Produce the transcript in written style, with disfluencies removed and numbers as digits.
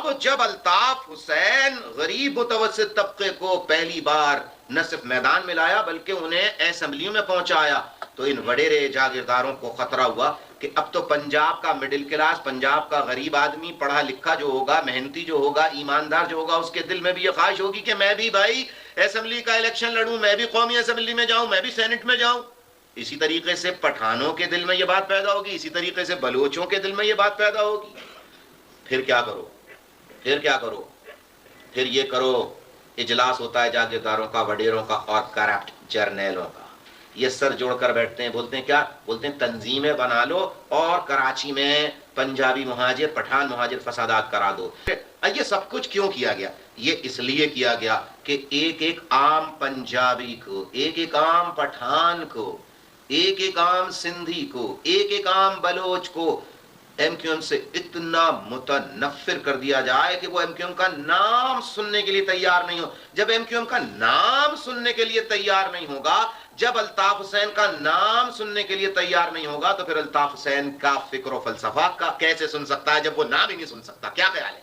اب جب الطاف حسین غریب متوسط طبقے کو پہلی بار نہ صرف میدان میں لایا بلکہ انہیں اسمبلیوں میں پہنچایا تو ان وڈیرے جاگیرداروں کو خطرہ ہوا کہ اب تو پنجاب کا مڈل کلاس، پنجاب کا غریب آدمی، پڑھا لکھا جو ہوگا، محنتی جو ہوگا، ایماندار جو ہوگا، اس کے دل میں بھی یہ خواہش ہوگی کہ میں بھی بھائی اسمبلی کا الیکشن لڑوں، میں بھی قومی اسمبلی میں جاؤں، میں بھی سینٹ میں جاؤں۔ اسی طریقے سے پٹھانوں کے دل میں یہ بات پیدا ہوگی، اسی طریقے سے بلوچوں کے دل میں یہ بات پیدا ہوگی۔ پھر کیا کرو؟ پھر کیا کرو؟ پھر یہ کرو، اجلاس ہوتا ہے جاگیرداروں کا، وڈیروں کا اور کرپٹ جرنیلوں کا۔ یہ سر جوڑ کر بیٹھتے ہیں، بولتے ہیں کیا؟ بولتے ہیں تنظیمیں بنا لو اور کراچی میں پنجابی مہاجر، پٹھان مہاجر فسادات کرا دو۔ یہ سب کچھ کیوں کیا گیا؟ یہ اس لیے کیا گیا کہ ایک ایک عام پنجابی کو، ایک ایک عام پٹھان کو، ایک ایک عام سندھی کو، ایک ایک عام بلوچ کو ایم کیو ایم سے اتنا متنفر کر دیا جائے کہ وہ ایم کیو ایم کا نام سننے کے لیے تیار نہیں ہو۔ جب ایم کیو ایم کا نام سننے کے لیے تیار نہیں ہوگا، جب الطاف حسین کا نام سننے کے لیے تیار نہیں ہوگا تو پھر الطاف حسین کا فکر و فلسفہ کا کیسے سن سکتا ہے جب وہ نام ہی نہیں سن سکتا؟ کیا خیال ہے؟